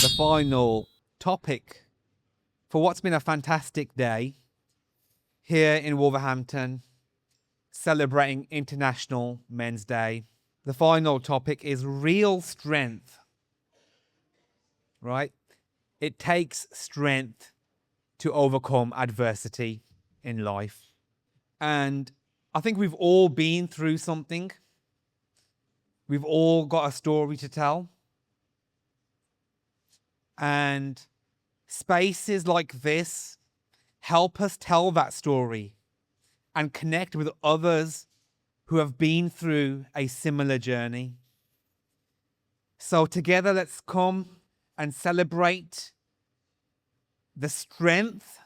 the final topic for what's been a fantastic day here in Wolverhampton, celebrating International Men's Day. The final topic is real strength, right? It takes strength to overcome adversity in life. And I think we've all been through something. We've all got a story to tell. And spaces like this help us tell that story and connect with others who have been through a similar journey. So together, let's come and celebrate the strength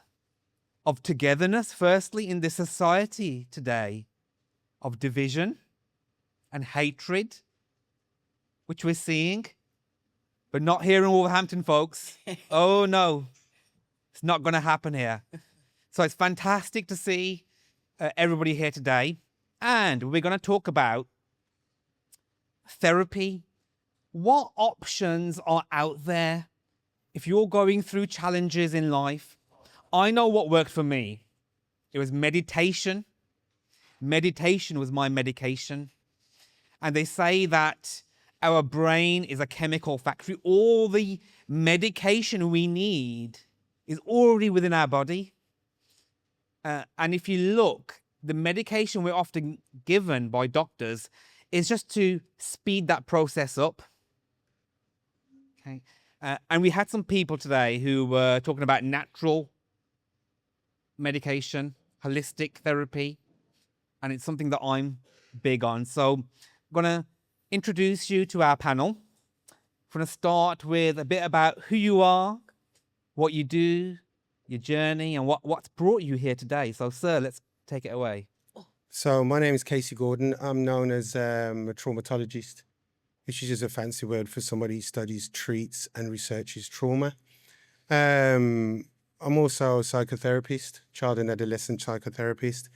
of togetherness, firstly, in this society today, of division and hatred, which we're seeing, but not here in Wolverhampton, folks. Oh no, it's not going to happen here. So it's fantastic to see everybody here today. And we're going to talk about therapy. What options are out there if you're going through challenges in life? I know what worked for me. It was meditation. Meditation was my medication. And they say that our brain is a chemical factory. All the medication we need is already within our body. And if you look, the medication we're often given by doctors is just to speed that process up. Okay. And we had some people today who were talking about natural medication, holistic therapy, and it's something that I'm big on. So I'm going to introduce you to our panel. I'm going to start with a bit about who you are, what you do, your journey, and what's brought you here today. So, sir, let's take it away. So my name is Casey Gordon. I'm known as a traumatologist, which is just a fancy word for somebody who studies, treats, and researches trauma. I'm also a psychotherapist, child and adolescent psychotherapist,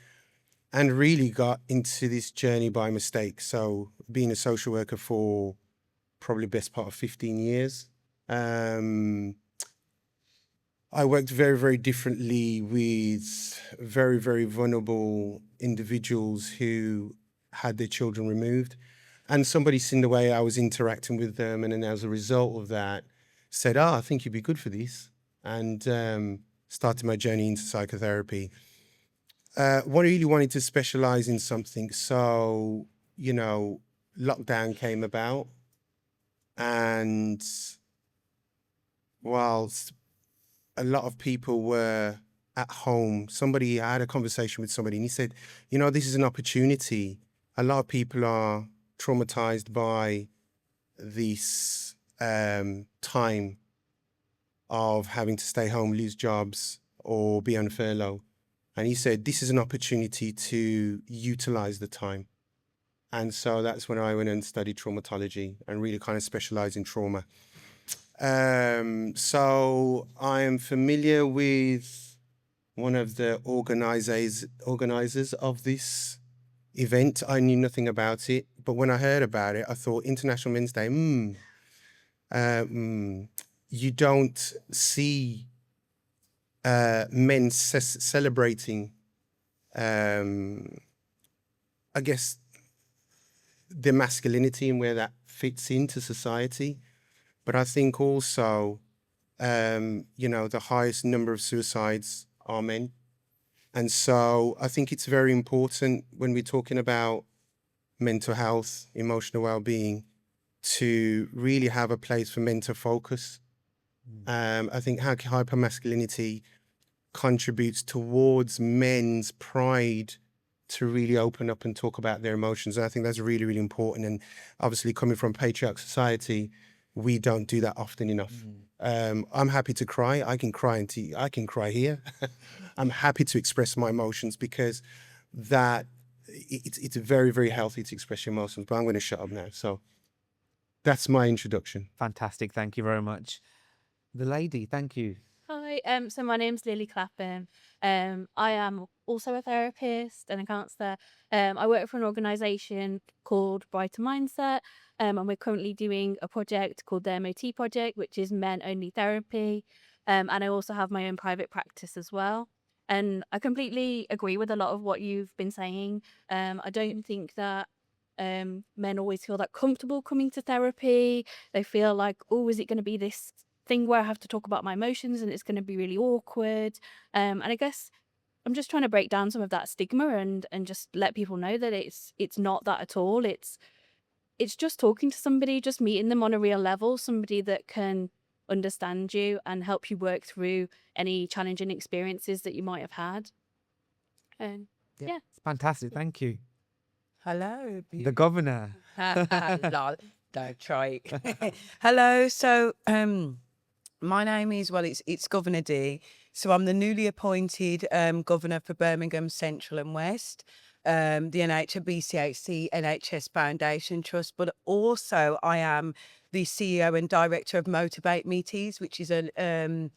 and really got into this journey by mistake. So being a social worker for probably best part of 15 years. I worked very, very differently with very, very vulnerable individuals who had their children removed. And somebody seen the way I was interacting with them. And then as a result of that, said, I think you'd be good for this. And started my journey into psychotherapy. Really wanted to specialize in something. So, lockdown came about. And whilst a lot of people were at home, I had a conversation with somebody and he said, this is an opportunity. A lot of people are traumatized by this time of having to stay home, lose jobs, or be on furlough. And he said, this is an opportunity to utilize the time. And so that's when I went and studied traumatology and really kind of specialized in trauma. So I am familiar with one of the organizers of this event. I knew nothing about it, but when I heard about it, I thought International Men's Day, you don't see men celebrating, I guess, their masculinity and where that fits into society. But I think also, the highest number of suicides are men. And so I think it's very important when we're talking about mental health, emotional well-being, to really have a place for men to focus. I think hypermasculinity contributes towards men's pride to really open up and talk about their emotions. And I think that's really, really important. And obviously coming from patriarchal society, we don't do that often enough. I'm happy to cry. I can cry I can cry here. I'm happy to express my emotions because it's very, very healthy to express your emotions. But I'm going to shut up now. So that's my introduction. Fantastic. Thank you very much. The lady, thank you. Hi, so my name's Lily Clapham. I am also a therapist and a counsellor. I work for an organisation called Brighter Mindset, and we're currently doing a project called the MOT Project, which is Men Only Therapy. And I also have my own private practice as well. And I completely agree with a lot of what you've been saying. I don't think that men always feel that comfortable coming to therapy. They feel like, oh, is it going to be this thing where I have to talk about my emotions and it's going to be really awkward? And I guess I'm just trying to break down some of that stigma and just let people know that it's not that at all. It's just talking to somebody, just meeting them on a real level, somebody that can understand you and help you work through any challenging experiences that you might have had. And yeah. It's fantastic. Thank you. Hello. The governor. Lol, don't try it. Hello. So, my name is, well, it's Governor D. So I'm the newly appointed governor for Birmingham Central and West, the BCHC NHS Foundation Trust, but also I am the CEO and director of Motivate Me Teas, which is it's a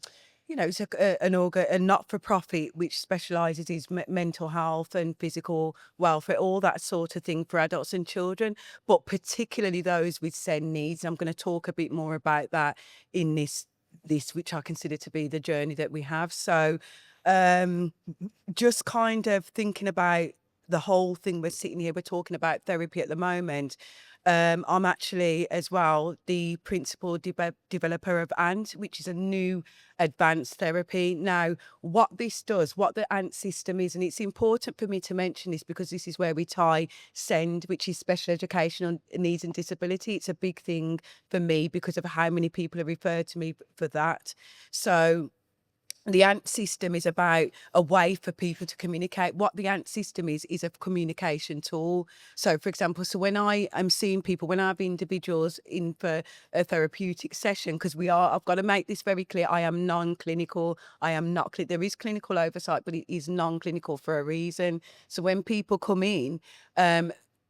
not-for-profit which specialises in mental health and physical welfare, all that sort of thing for adults and children, but particularly those with SEND needs. I'm going to talk a bit more about that in this which I consider to be the journey that we have. So just kind of thinking about the whole thing, we're sitting here, we're talking about therapy at the moment. I'm actually as well the principal developer of ANT, which is a new advanced therapy. Now, what this does, what the ANT system is, and it's important for me to mention this because this is where we tie SEND, which is special educational needs and disability. It's a big thing for me because of how many people have referred to me for that. So the ANT system is about a way for people to communicate. What the ANT system is a communication tool. So, for example, when I am seeing people, when I have individuals in for a therapeutic session, because I've got to make this very clear, I am non-clinical. I am not, there is clinical oversight, but it is non-clinical for a reason. So when people come in,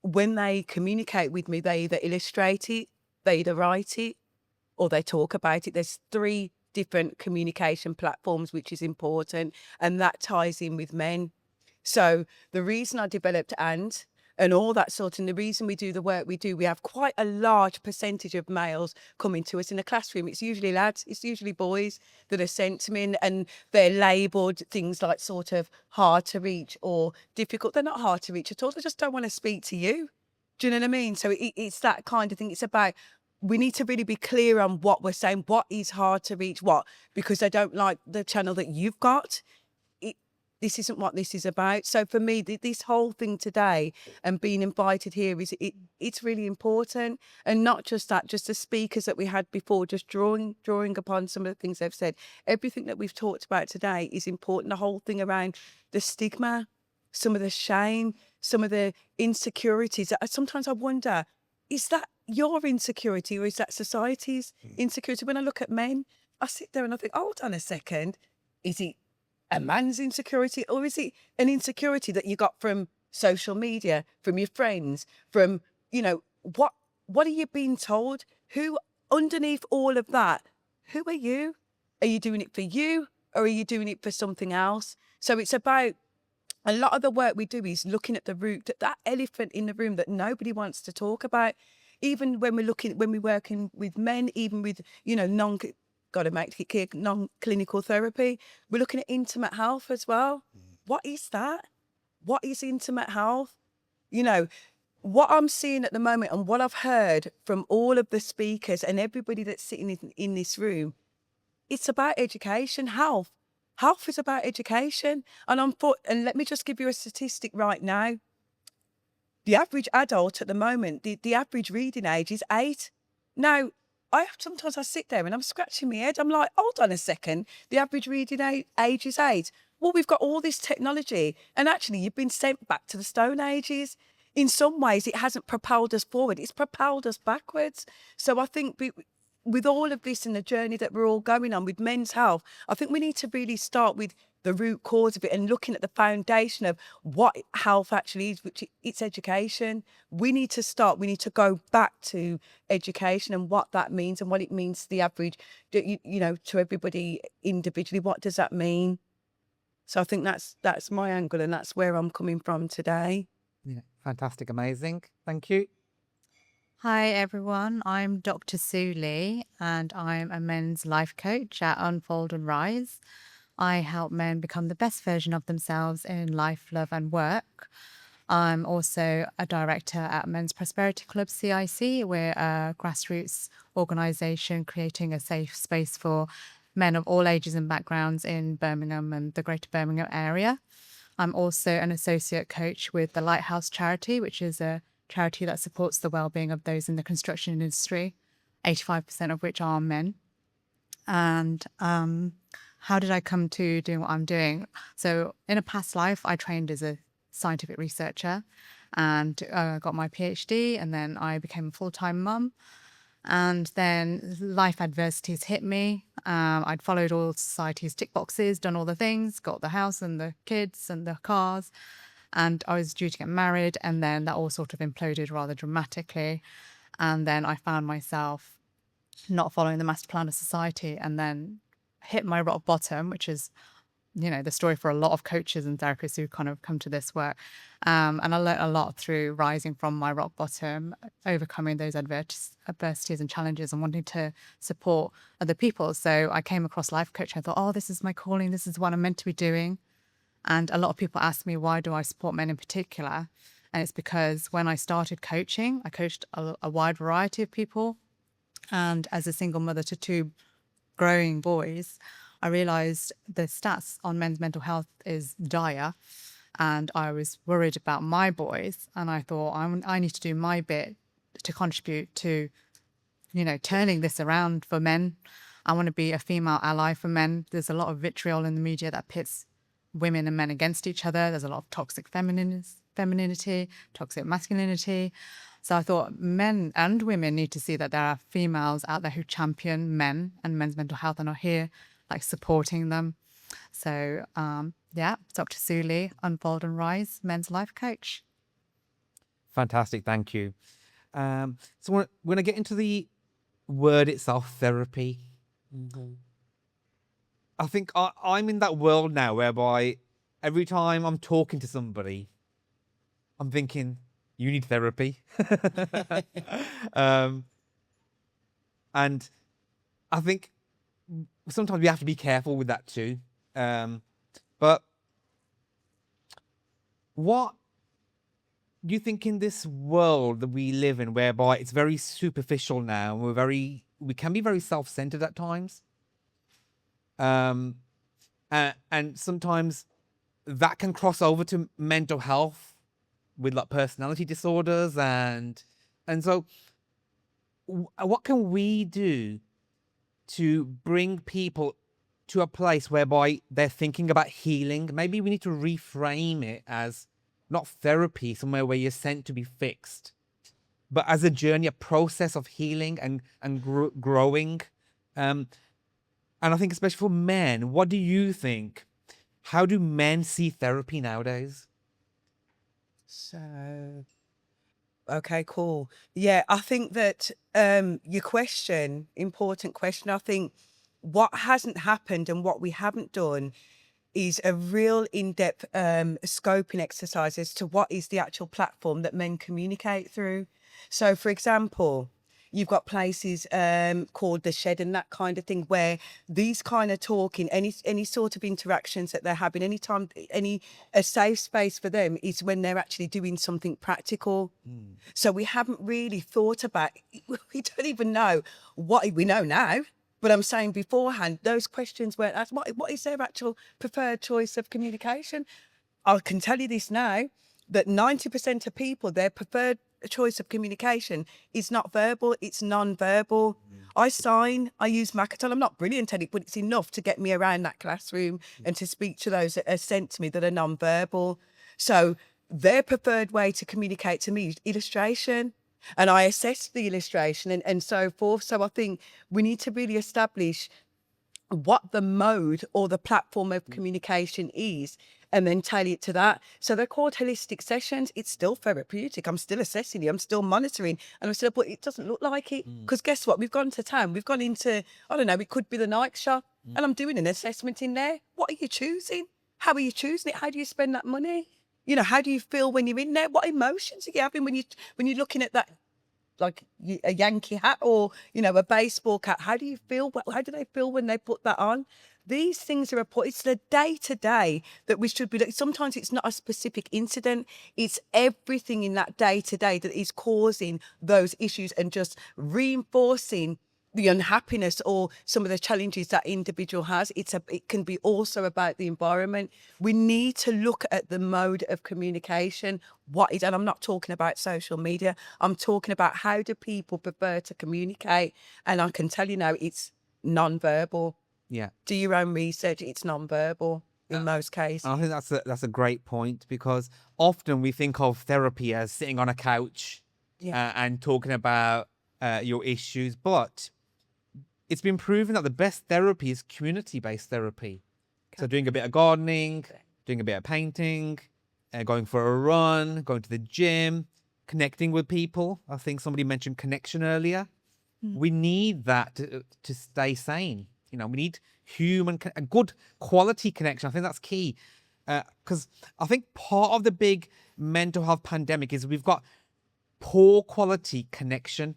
when they communicate with me, they either illustrate it, they either write it, or they talk about it. There's 3 different communication platforms, which is important, and that ties in with men. So the reason I developed ANT and all that sort, and the reason we do the work we do, we have quite a large percentage of males coming to us in a classroom. It's usually lads, it's usually boys that are sent to me, and they're labelled things like sort of hard to reach or difficult. They're not hard to reach at all. They just don't want to speak to you. Do you know what I mean? So it's that kind of thing. It's about, we need to really be clear on what we're saying, what is hard to reach, what, because I don't like the channel that you've got. This isn't what this is about. So for me, this whole thing today and being invited here it's really important. And not just that, just the speakers that we had before, just drawing upon some of the things they've said. Everything that we've talked about today is important. The whole thing around the stigma, some of the shame, some of the insecurities. Sometimes I wonder, is that your insecurity or is that society's insecurity? When I look at men, I sit there and I think, hold on a second, is it a man's insecurity or is it an insecurity that you got from social media, from your friends, from, what are you being told? Who, underneath all of that, who are you? Are you doing it for you or are you doing it for something else? So it's about, a lot of the work we do is looking at the root, that elephant in the room that nobody wants to talk about. Even when we're working with men, even with, got to make it clear, non-clinical therapy, we're looking at intimate health as well. What is that? What is intimate health? What I'm seeing at the moment and what I've heard from all of the speakers and everybody that's sitting in this room, it's about education, health. Health is about education. And let me just give you a statistic right now. The average adult at the moment, the average reading age is 8. Now, sometimes I sit there and I'm scratching my head. I'm like, hold on a second. The average reading age is 8. Well, we've got all this technology, and actually you've been sent back to the Stone Ages. In some ways, it hasn't propelled us forward. It's propelled us backwards. So I think with all of this and the journey that we're all going on with men's health, I think we need to really start with the root cause of it and looking at the foundation of what health actually is, which it's education. We need to go back to education and what that means and what it means to the average, to everybody individually. What does that mean? So I think that's my angle, and that's where I'm coming from today. Yeah, fantastic, amazing. Thank you. Hi everyone, I'm Dr. Sue Lee and I'm a men's life coach at Unfold and Rise. I help men become the best version of themselves in life, love and work. I'm also a director at Men's Prosperity Club CIC. We're a grassroots organisation creating a safe space for men of all ages and backgrounds in Birmingham and the Greater Birmingham area. I'm also an associate coach with the Lighthouse Charity, which is a charity that supports the well-being of those in the construction industry, 85% of which are men. And how did I come to doing what I'm doing? So in a past life, I trained as a scientific researcher and got my PhD, and then I became a full-time mum. And then life adversities hit me. I'd followed all society's tick boxes, done all the things, got the house and the kids and the cars, and I was due to get married. And then that all sort of imploded rather dramatically. And then I found myself not following the master plan of society, and then hit my rock bottom, which is, you know, the story for a lot of coaches and therapists who kind of come to this work. And I learned a lot through rising from my rock bottom, overcoming those adversities and challenges and wanting to support other people. So I came across life coaching. I thought, oh, this is my calling. This is what I'm meant to be doing. And a lot of people ask me, why do I support men in particular? And it's because when I started coaching, I coached a wide variety of people. And as a single mother to two growing boys, I realized the stats on men's mental health is dire, and I was worried about my boys. And I thought, I need to do my bit to contribute to, you know, turning this around for men. I want to be a female ally for men. There's a lot of vitriol in the media that pits women and men against each other. There's a lot of toxic femininity, toxic masculinity. So I thought men and women need to see that there are females out there who champion men and men's mental health and are here like supporting them. So yeah, Dr. Sue Lee, Unfold and Rise, men's life coach. Fantastic, thank you. So we're going to get into the word itself, therapy. I think I'm in that world now whereby every time I'm talking to somebody, I'm thinking, you need therapy. And I think sometimes we have to be careful with that too. But what do you think in this world that we live in, whereby it's very superficial now, we can be very self-centered at times, and sometimes that can cross over to mental health with like personality disorders, and so what can we do to bring people to a place whereby they're thinking about healing? Maybe we need to reframe it as not therapy, somewhere where you're sent to be fixed, but as a journey, a process of healing and growing. And I think especially for men, what do you think? How do men see therapy nowadays? So, okay, cool. Yeah, I think that your question, important question, I think what hasn't happened and what we haven't done is a real in-depth scoping exercise as to what is the actual platform that men communicate through. So, for example, you've got places called the shed and that kind of thing, where these kind of talking, any sort of interactions that they're having, anytime, a safe space for them is when they're actually doing something practical. So we haven't really thought about, we don't even know what we know now. But I'm saying beforehand, those questions weren't asked. What is their actual preferred choice of communication? I can tell you this now, that 90% of people, their preferred choice of communication is not verbal, it's non-verbal. I sign, I use Makaton. I'm not brilliant at it, but it's enough to get me around that classroom and to speak to those that are sent to me that are non-verbal. So their preferred way to communicate to me is illustration. And I assess the illustration and so forth. So I think we need to really establish what the mode or the platform of communication is, and then tailor it to that. So they're called holistic sessions. It's still therapeutic. I'm still assessing it. I'm still monitoring. And I'm still, but it doesn't look like it. Because guess what? We've gone to town. We've gone into, I don't know, it could be the Nike shop. And I'm doing an assessment in there. What are you choosing? how are you choosing it? How do you spend that money? You know, how do you feel when you're in there? What emotions are you having when you're looking at that, like a Yankee hat or, you know, a baseball cap? How do you feel? How do they feel when they put that on? These things are important. It's the day to day that we should be. Sometimes it's not a specific incident. It's everything in that day to day that is causing those issues and just reinforcing the unhappiness or some of the challenges that individual has. It can be also about the environment. We need to look at the mode of communication. And I'm not talking about social media. I'm talking about how do people prefer to communicate. And I can tell you now, it's non-verbal. Yeah. Do your own research. It's non-verbal in most cases. I think that's a great point, because often we think of therapy as sitting on a couch and talking about your issues, but it's been proven that the best therapy is community-based therapy. So doing a bit of gardening, doing a bit of painting, going for a run, going to the gym, connecting with people. I think somebody mentioned connection earlier. We need that to stay sane. You know, we need a good quality connection. I think that's key, because I think part of the big mental health pandemic is we've got poor quality connection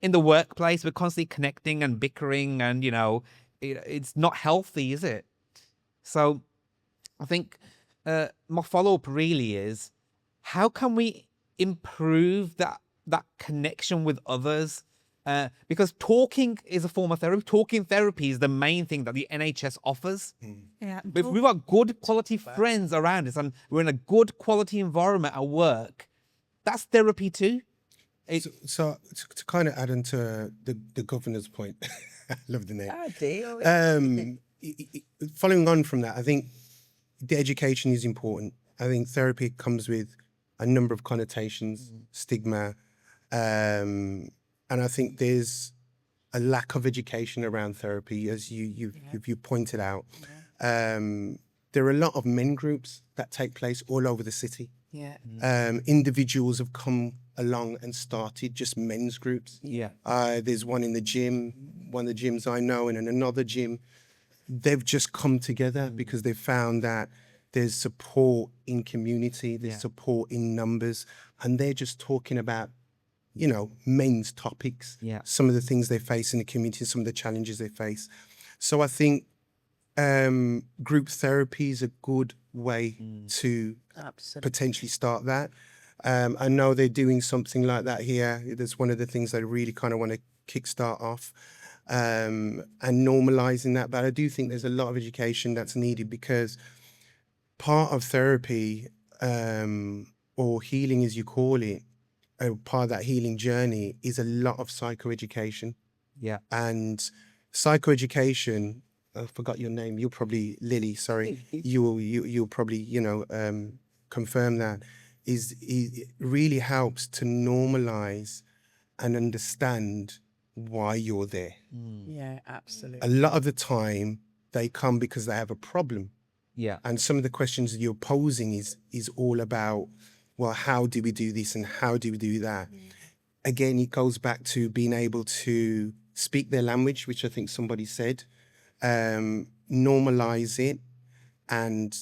in the workplace. We're constantly connecting and bickering, and you know, it's not healthy, is it? So I think my follow-up really is, how can we improve that connection with others? Because talking is a form of therapy. Talking therapy is the main thing that the NHS offers. Yeah. But if we've got good quality friends around us and we're in a good quality environment at work, that's therapy too. So to kind of add into the governor's point, I love the name. Oh, dear. Following on from that, I think the education is important. I think therapy comes with a number of connotations, stigma, and I think there's a lack of education around therapy, as you pointed out. There are a lot of men groups that take place all over the city. Yeah. Individuals have come along and started just men's groups. Yeah. There's one in the gym, one of the gyms I know, and in another gym. They've just come together because they've found that there's support in community, there's support in numbers, and they're just talking about, you know, men's topics, some of the things they face in the community, some of the challenges they face. So I think group therapy is a good way to potentially start that. I know they're doing something like that here. That's one of the things I really kind of want to kickstart off, and normalizing that. But I do think there's a lot of education that's needed, because part of therapy, or healing as you call it, part of that healing journey is a lot of psychoeducation. Yeah. And psychoeducation, I forgot your name. You'll probably, Lily, sorry. You'll probably, you know, confirm that. It really helps to normalize and understand why you're there. Yeah, absolutely. A lot of the time they come because they have a problem. Yeah. And some of the questions that you're posing is all about, well, how do we do this and how do we do that? Again, it goes back to being able to speak their language, which I think somebody said, normalize it, and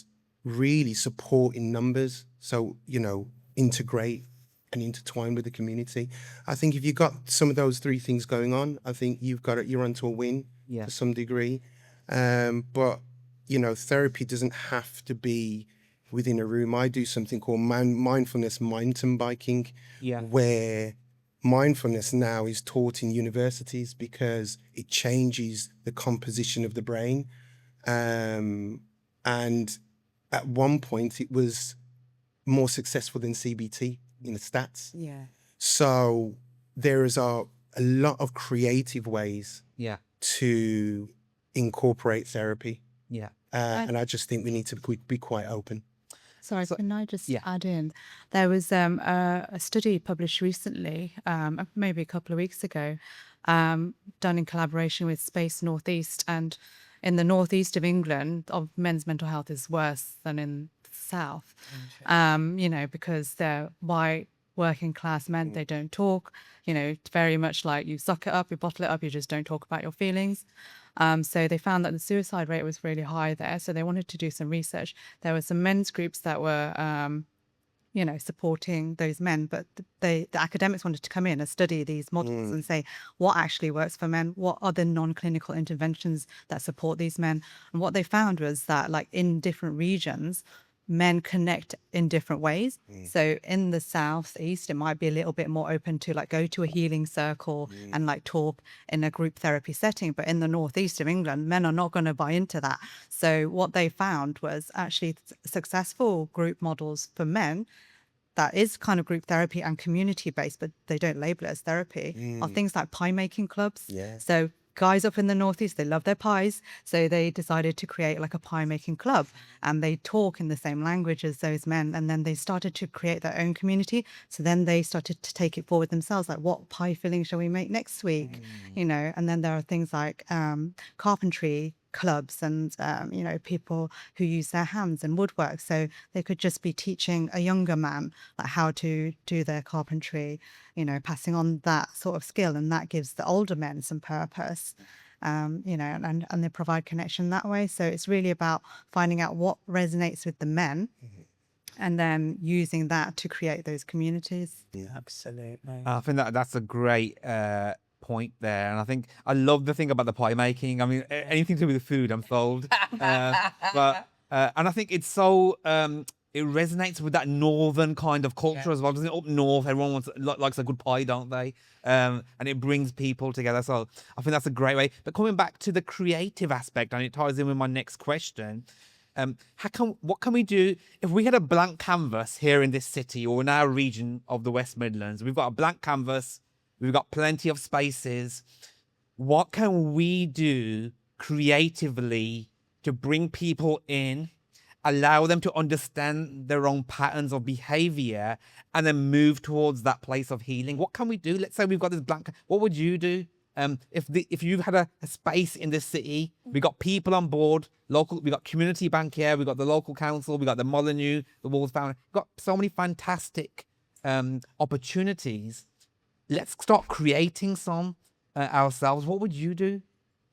really support in numbers. So, you know, integrate and intertwine with the community. I think if you've got some of those three things going on, I think you're onto a win to some degree. But, you know, therapy doesn't have to be within a room. I do something called mindfulness mountain biking, where mindfulness now is taught in universities because it changes the composition of the brain. And at one point it was more successful than CBT in the stats. Yeah. So there is a lot of creative ways to incorporate therapy. Yeah. And I just think we need to be quite open. Sorry, can I just add in? There was a study published recently, maybe a couple of weeks ago, done in collaboration with Space Northeast. And in the northeast of England, men's mental health is worse than in the south. You know, because they're white, working class men, they don't talk. It's very much like you suck it up, you bottle it up, you just don't talk about your feelings. So they found that the suicide rate was really high there. So they wanted to do some research. There were some men's groups that were supporting those men. But the academics wanted to come in and study these models and say what actually works for men, what are the non-clinical interventions that support these men. And what they found was that, like, in different regions, men connect in different ways. So in the southeast, it might be a little bit more open to like go to a healing circle and like talk in a group therapy setting. But in the northeast of England, men are not going to buy into that. So what they found was actually successful group models for men that is kind of group therapy and community based, but they don't label it as therapy, are things like pie making clubs. Yeah. So guys up in the northeast, they love their pies, so they decided to create like a pie making club, and they talk in the same language as those men, and then they started to create their own community. So then they started to take it forward themselves, like, what pie filling shall we make next week, and then there are things like carpentry clubs and people who use their hands and woodwork, so they could just be teaching a younger man like how to do their carpentry, passing on that sort of skill, and that gives the older men some purpose, and they provide connection that way. So it's really about finding out what resonates with the men and then using that to create those communities. Absolutely. I think that's a great point there, and I think I love the thing about the pie making. I mean, anything to do with food, I'm sold. But and I think it's so it resonates with that northern kind of culture as well, doesn't it? Up north, everyone likes a good pie, don't they? And it brings people together. So I think that's a great way. But coming back to the creative aspect, and it ties in with my next question. What can we do if we had a blank canvas here in this city or in our region of the West Midlands? We've got a blank canvas, we've got plenty of spaces. What can we do creatively to bring people in, allow them to understand their own patterns of behavior, and then move towards that place of healing? What can we do? Let's say we've got this blank. What would you do? If you've had a space in this city, we got people on board, we got community bank here, we got the local council, we got the Molyneux, the Wolves Foundation, we've got so many fantastic opportunities. Let's start creating some ourselves. What would you do?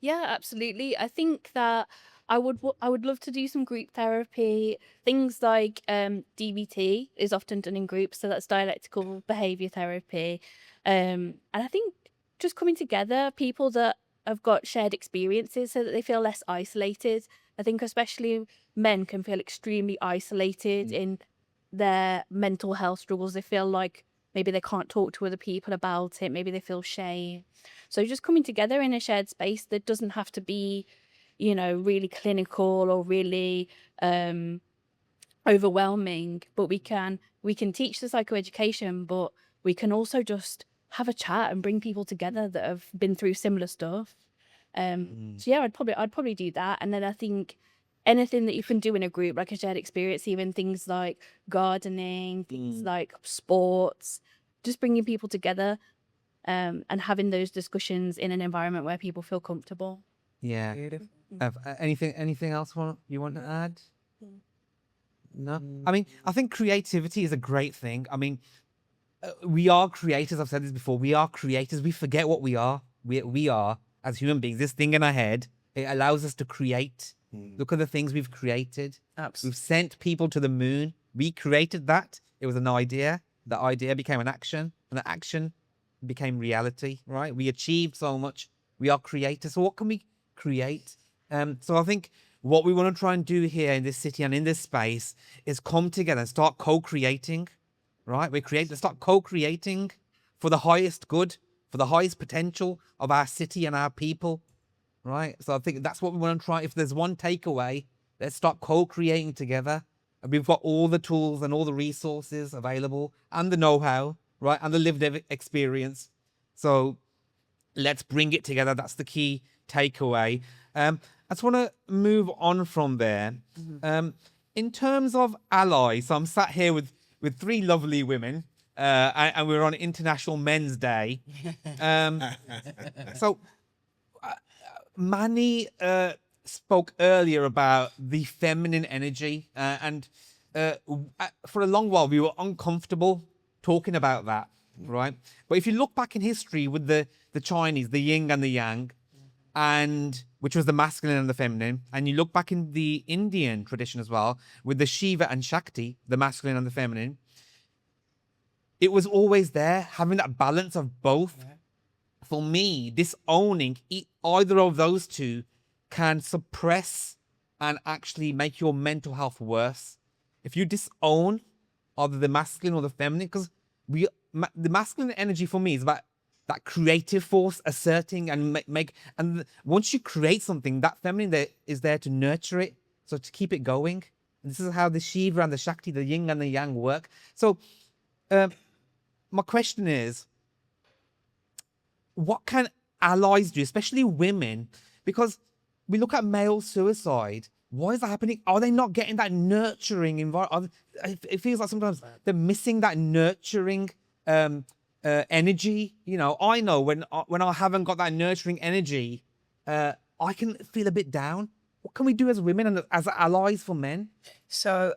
Yeah, absolutely. I think that I would love to do some group therapy. Things like DBT is often done in groups, so that's dialectical behavior therapy. And I think just coming together, people that have got shared experiences so that they feel less isolated. I think especially men can feel extremely isolated in their mental health struggles. They feel like maybe they can't talk to other people about it. Maybe they feel shame. So just coming together in a shared space that doesn't have to be, really clinical or really overwhelming, but we can teach the psychoeducation, but we can also just have a chat and bring people together that have been through similar stuff. So yeah, I'd probably do that. And then I think anything that you can do in a group, like a shared experience, even things like gardening, things like sports, just bringing people together and having those discussions in an environment where people feel comfortable. Yeah. Beautiful. Anything else you want to add? No. I mean, I think creativity is a great thing. I mean, we are creators. I've said this before. We are creators. We forget what we are. We are, as human beings, this thing in our head. It allows us to create. Look at the things we've created. Absolutely. We've sent people to the moon. We created that. It was an idea. The idea became an action, and the action became reality, right? We achieved so much. We are creators. So what can we create? So I think what we want to try and do here in this city and in this space is come together and start co-creating, right? Let's start co-creating for the highest good, for the highest potential of our city and our people, right? So I think that's what we want to try. If there's one takeaway, let's start co-creating together. And we've got all the tools and all the resources available and the know-how, right? And the lived experience. So let's bring it together. That's the key takeaway. I just want to move on from there. In terms of allies, so I'm sat here with three lovely women, and we're on International Men's Day. So Manny spoke earlier about the feminine energy, and for a long while we were uncomfortable talking about that, right? But if you look back in history with the Chinese, the yin and the yang, and which was the masculine and the feminine, and you look back in the Indian tradition as well with the Shiva and Shakti, the masculine and the feminine, it was always there, having that balance of both. For me, disowning either of those two can suppress and actually make your mental health worse. If you disown either the masculine or the feminine, because the masculine energy for me is about that creative force, asserting and once you create something, that feminine there is there to nurture it, so to keep it going. And this is how the Shiva and the Shakti, the yin and the yang work. So my question is, what can allies do, especially women? Because we look at male suicide. Why is that happening? Are they not getting that nurturing environment? It feels like sometimes they're missing that nurturing energy. You know, I know when I haven't got that nurturing energy, I can feel a bit down. What can we do as women and as allies for men? So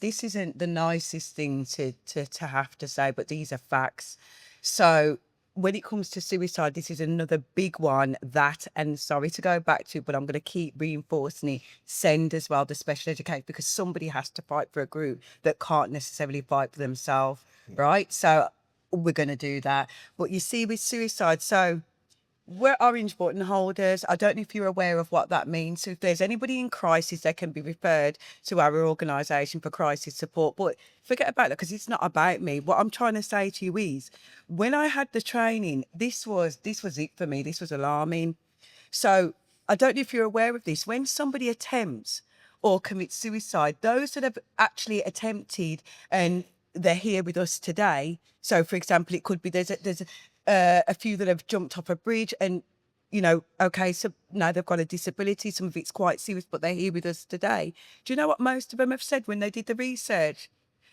this isn't the nicest thing to have to say, but these are facts. So when it comes to suicide, this is another big one and sorry to go back to, but I'm going to keep reinforcing it, send as well the special education, because somebody has to fight for a group that can't necessarily fight for themselves, right? So we're going to do that. But you see with suicide, so we're orange button holders. I don't know if you're aware of what that means. So if there's anybody in crisis, they can be referred to our organisation for crisis support. But forget about that, because it's not about me. What I'm trying to say to you is, when I had the training, this was it for me. This was alarming. So I don't know if you're aware of this. When somebody attempts or commits suicide, those that have actually attempted and they're here with us today. So, for example, it could be there's a few that have jumped off a bridge and, you know, okay, so now they've got a disability. Some of it's quite serious, but they're here with us today. Do you know what most of them have said when they did the research?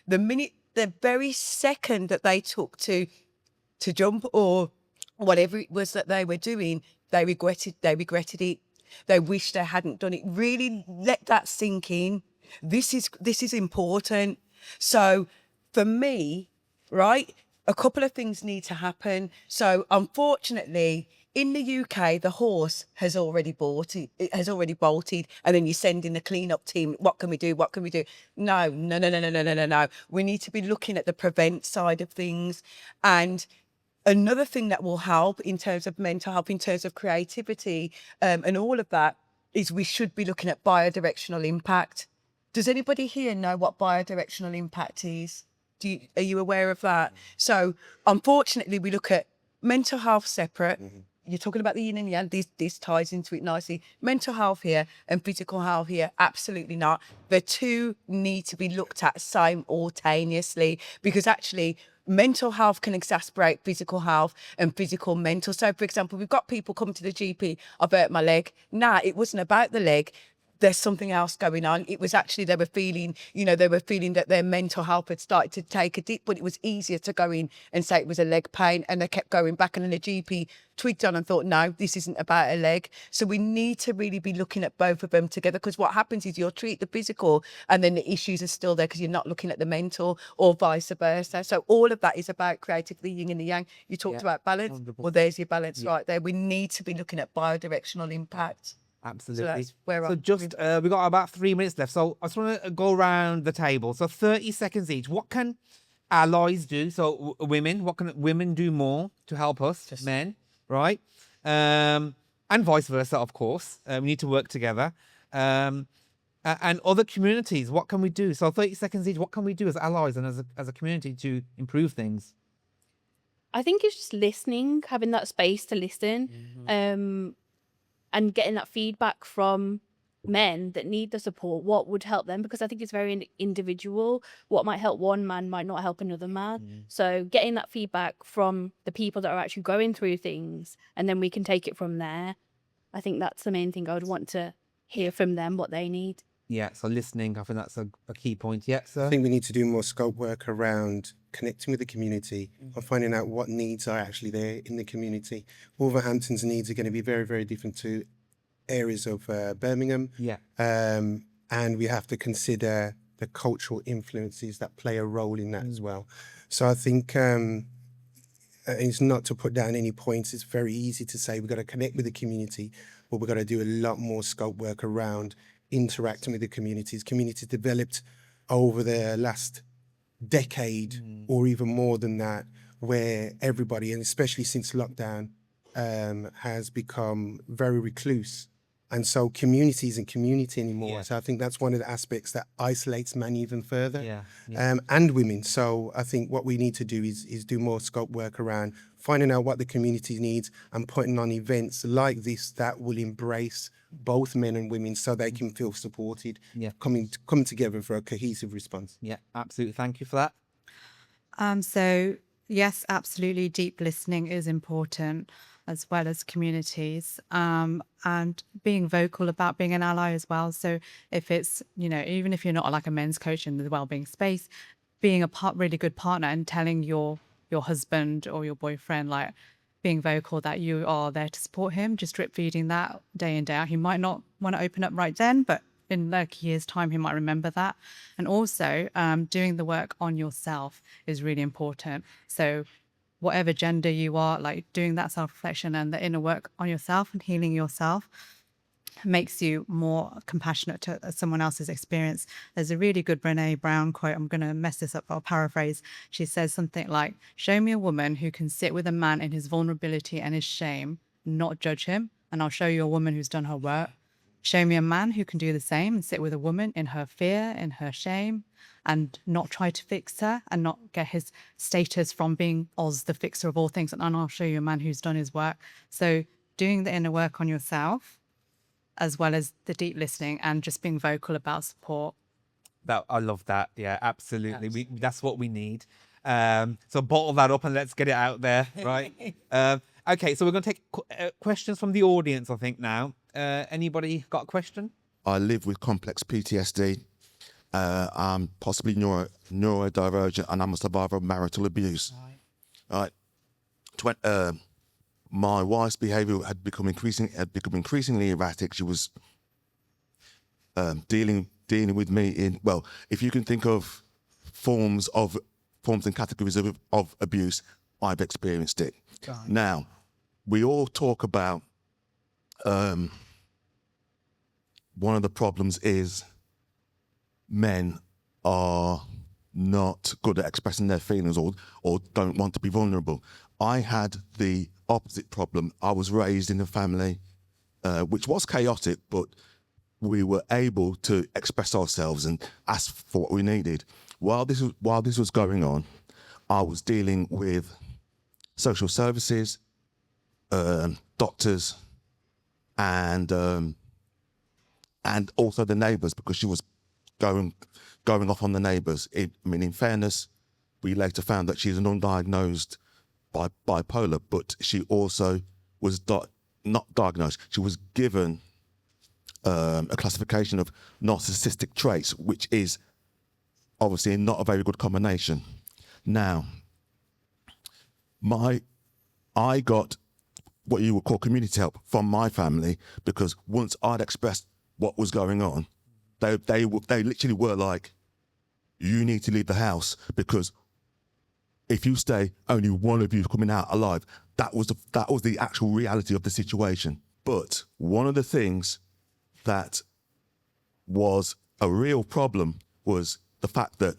The very second that they took to jump or whatever it was that they were doing, they regretted it. They wished they hadn't done it. Really let that sink in. This is important. So for me, right, a couple of things need to happen. So unfortunately, in the UK, the horse has already bolted. And then you send in the cleanup team. What can we do? What can we do? No. We need to be looking at the prevent side of things. And another thing that will help in terms of mental health, in terms of creativity, and all of that, is we should be looking at biodirectional impact. Does anybody here know what biodirectional impact is? Are you aware of that? So unfortunately, we look at mental health separate. You're talking about the yin and yang. This ties into it nicely. Mental health here and physical health here, absolutely not. The two need to be looked at simultaneously, because actually mental health can exacerbate physical health and physical mental. So, for example, we've got people come to the GP, I've hurt my leg. Nah, it wasn't about the leg. There's something else going on. It was actually they were feeling that their mental health had started to take a dip, but it was easier to go in and say it was a leg pain, and they kept going back, and then the GP twigged on and thought, no, this isn't about a leg. So we need to really be looking at both of them together, because what happens is you'll treat the physical and then the issues are still there because you're not looking at the mental, or vice versa. So all of that is about creatively yin and the yang. You talked about balance. Well, there's your balance right there. We need to be looking at biodirectional impact. Absolutely. So that's where we got about 3 minutes left. So I just want to go around the table. So 30 seconds each. What can allies do? So women, what can women do more to help us, men, right? And vice versa, of course. We need to work together. And other communities, what can we do? So 30 seconds each. What can we do as allies and as a community to improve things? I think it's just listening, having that space to listen. And getting that feedback from men that need the support, what would help them, because I think it's very individual. What might help one man might not help another man. So getting that feedback from the people that are actually going through things, and then we can take it from there. I think that's the main thing. I would want to hear from them what they need. Yeah, so listening, I think that's a key point. Yeah, sir. I think we need to do more scope work around connecting with the community and finding out what needs are actually there in the community. Wolverhampton's needs are going to be very, very different to areas of Birmingham. Yeah. And we have to consider the cultural influences that play a role in that as well. So I think it's not to put down any points. It's very easy to say we've got to connect with the community, but we've got to do a lot more scope work around interacting with the communities. Communities developed over the last decade or even more than that, where everybody, and especially since lockdown, has become very recluse. And so community isn't community anymore. Yeah. So I think that's one of the aspects that isolates men even further, Yeah. and women. So I think what we need to do is do more scope work around finding out what the community needs and putting on events like this that will embrace both men and women so they can feel supported, Yeah. come together for a cohesive response. Yeah, absolutely. Thank you for that. So yes, absolutely, deep listening is important, as well as communities, and being vocal about being an ally as well. So if it's, even if you're not like a men's coach in the wellbeing space, being a really good partner and telling your husband or your boyfriend, like, being vocal that you are there to support him, just drip feeding that day in, day out. He might not want to open up right then, but in like a year's time, he might remember that. And also doing the work on yourself is really important. So whatever gender you are, like doing that self-reflection and the inner work on yourself and healing yourself makes you more compassionate to someone else's experience. There's a really good Brene Brown quote. I'm going to mess this up, but I'll paraphrase. She says something like, "Show me a woman who can sit with a man in his vulnerability and his shame, not judge him, and I'll show you a woman who's done her work. Show me a man who can do the same and sit with a woman in her fear, in her shame, and not try to fix her and not get his status from being Oz, the fixer of all things. And I'll show you a man who's done his work." So doing the inner work on yourself, as well as the deep listening and just being vocal about support. I love that. Yeah, absolutely. That's what we need. So bottle that up and let's get it out there, right? Okay, so we're going to take questions from the audience, I think, now. Anybody got a question? I live with complex PTSD. I'm possibly neurodivergent, and I'm a survivor of marital abuse. Right. My wife's behaviour had become increasingly erratic. She was dealing with me in, well, if you can think of forms and categories of abuse, I've experienced it. Now, we all talk about one of the problems is men are not good at expressing their feelings or don't want to be vulnerable. I had the opposite problem. I was raised in a family which was chaotic, but we were able to express ourselves and ask for what we needed. While this was going on, I was dealing with social services, doctors, and also the neighbours, because she was going off on the neighbours. In fairness, we later found that she's an undiagnosed bipolar, but she also was not diagnosed. She was given a classification of narcissistic traits, which is obviously not a very good combination. Now, I got what you would call community help from my family, because once I'd expressed what was going on, they literally were like, "You need to leave the house, because if you stay, only one of you is coming out alive." That was the actual reality of the situation. But one of the things that was a real problem was the fact that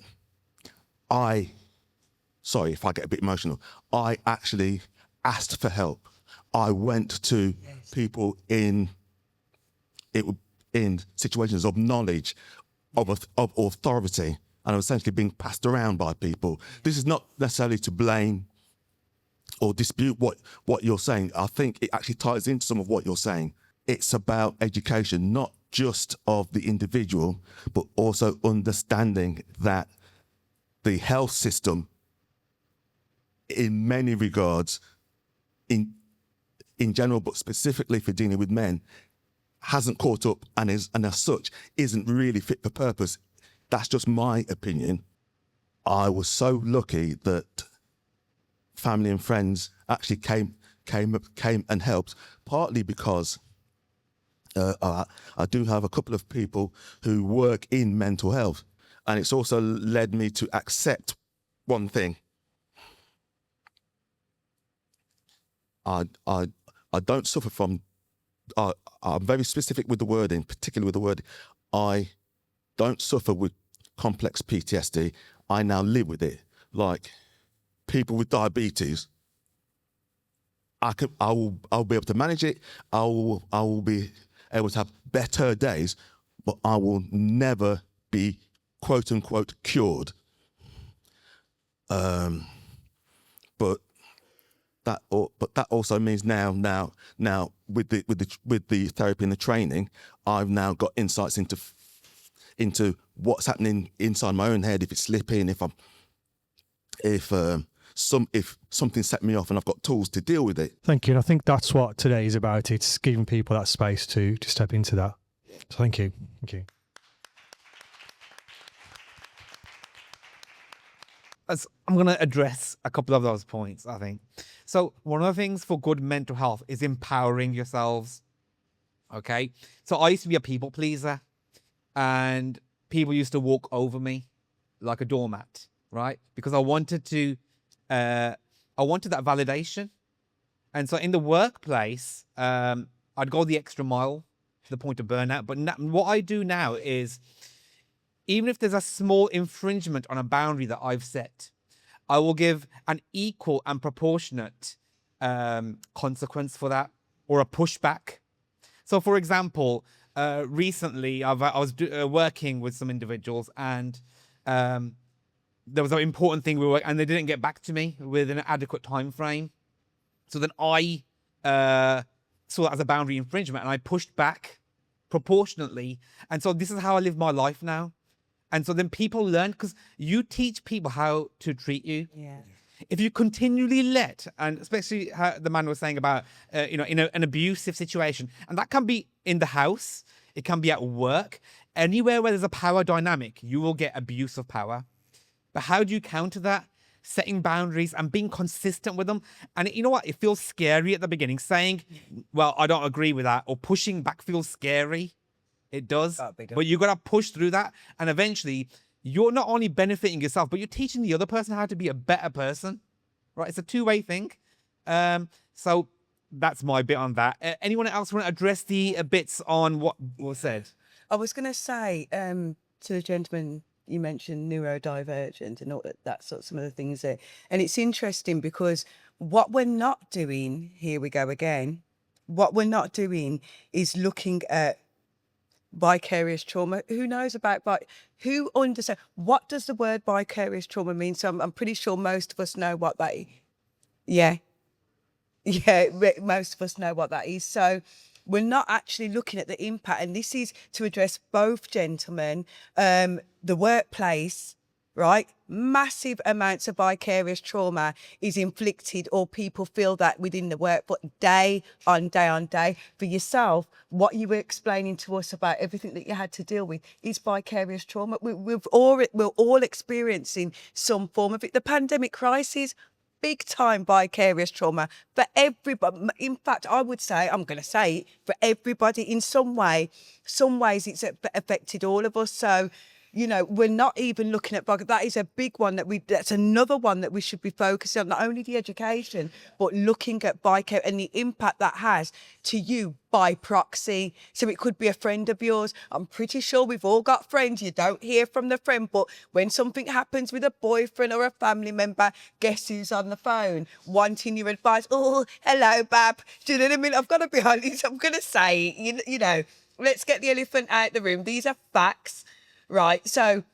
sorry if I get a bit emotional, I actually asked for help. I went to people in situations of knowledge, of authority, and I was essentially being passed around by people. This is not necessarily to blame or dispute what you're saying. I think it actually ties into some of what you're saying. It's about education, not just of the individual, but also understanding that the health system, in many regards, in general, but specifically for dealing with men, hasn't caught up and as such isn't really fit for purpose. That's just my opinion. I was so lucky that family and friends actually came and helped, partly because I do have a couple of people who work in mental health, and it's also led me to accept one thing. I don't suffer from. I'm very specific with the wording, particularly with the word. I don't suffer with complex PTSD. I now live with it. Like people with diabetes, I'll be able to manage it. I will be able to have better days, but I will never be quote unquote cured. But that also means now with the therapy and the training, I've now got insights into what's happening inside my own head, if it's slipping, if something set me off, and I've got tools to deal with it. Thank you. And I think that's what today is about. It's giving people that space to step into that. So thank you. Thank you. I'm going to address a couple of those points, I think. So one of the things for good mental health is empowering yourselves. Okay. So I used to be a people pleaser, and people used to walk over me like a doormat, right? Because I wanted that validation. And so in the workplace, I'd go the extra mile to the point of burnout. But what I do now is, even if there's a small infringement on a boundary that I've set, I will give an equal and proportionate consequence for that, or a pushback. So, for example, recently I was working with some individuals, and there was an important thing and they didn't get back to me with an adequate time frame. So then I saw that as a boundary infringement, and I pushed back proportionately. And so this is how I live my life now. And so then people learn, because you teach people how to treat you. Yeah. If you continually and especially how the man was saying about, in an abusive situation, and that can be in the house, it can be at work, anywhere where there's a power dynamic, you will get abuse of power. But how do you counter that? Setting boundaries and being consistent with them. And you know what? It feels scary at the beginning. Saying, well, I don't agree with that, or pushing back feels scary. It does. But you got to push through that. And eventually, you're not only benefiting yourself, but you're teaching the other person how to be a better person. Right? It's a two-way thing. So that's my bit on that. Anyone else want to address the bits on what was said? I was going to say to the gentleman, you mentioned neurodivergent and all that sort of some of the things there. And it's interesting because what we're not doing, here we go again, what we're not doing is looking at vicarious trauma. Who knows about, who understands, what does the word vicarious trauma mean? So I'm pretty sure most of us know what that is. Yeah, most of us know what that is. So we're not actually looking at the impact, and this is to address both gentlemen, the workplace, right? Massive amounts of vicarious trauma is inflicted, or people feel that within the work, but day on day on day. For yourself, what you were explaining to us about everything that you had to deal with is vicarious trauma. We're all experiencing some form of it. The pandemic crisis, big time vicarious trauma for everybody. In fact, I would say, I'm going to say it, for everybody in some way. Some ways it's affected all of us. So, you know, we're not even looking at, that is a big one that's another one that we should be focusing on, not only the education, but looking at vicarious and the impact that has to you by proxy. So it could be a friend of yours. I'm pretty sure we've all got friends. You don't hear from the friend, but when something happens with a boyfriend or a family member, guess who's on the phone wanting your advice? Oh, hello, Bab. Do you know what I mean? I've got to be honest. I'm going to say, you know, let's get the elephant out of the room. These are facts. Right, so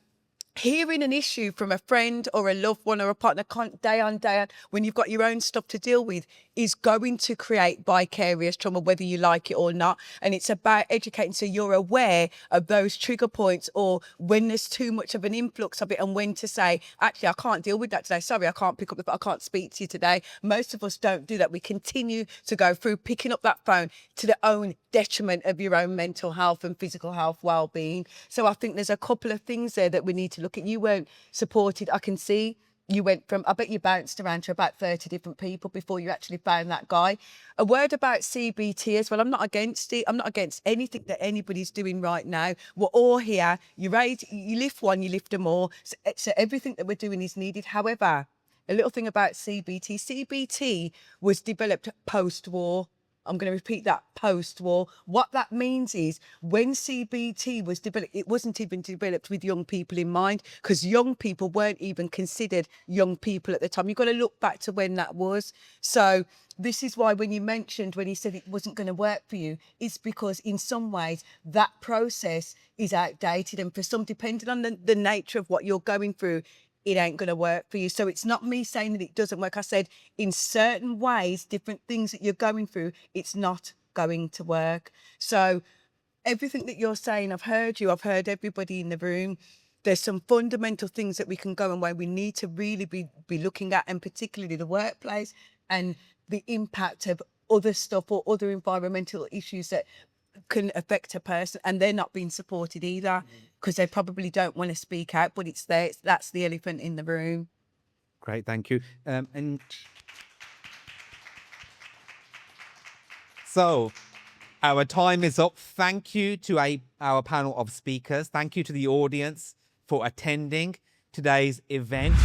hearing an issue from a friend or a loved one or a partner day on, when you've got your own stuff to deal with, is going to create vicarious trauma, whether you like it or not. And it's about educating so you're aware of those trigger points, or when there's too much of an influx of it, and when to say, actually, I can't deal with that today. Sorry, I can't pick up I can't speak to you today. Most of us don't do that. We continue to go through picking up that phone to the own detriment of your own mental health and physical health well-being. So I think there's a couple of things there that we need to look at. You weren't supported. I can see you went from, I bet you bounced around to about 30 different people before you actually found that guy. A word about CBT as well. I'm not against it. I'm not against anything that anybody's doing right now. We're all here. You lift one, you lift them all. So everything that we're doing is needed. However, A little thing about CBT. CBT was developed post-war. I'm going to repeat that, post-war. What that means is when CBT was developed, it wasn't even developed with young people in mind, because young people weren't even considered young people at the time. You've got to look back to when that was. So this is why when you mentioned, when he said it wasn't going to work for you, it's because in some ways that process is outdated. And for some, depending on the nature of what you're going through, it ain't going to work for you. So it's not me saying that it doesn't work. I said in certain ways, different things that you're going through, it's not going to work. So everything that you're saying, I've heard you, I've heard everybody in the room. There's some fundamental things that we can go and where we need to really be looking at, and particularly the workplace and the impact of other stuff or other environmental issues that can affect a person, and they're not being supported either because they probably don't want to speak out, but it's there. That's the elephant in the room. Great, thank you. And so our time is up. Thank you to our panel of speakers. Thank you to the audience for attending today's event.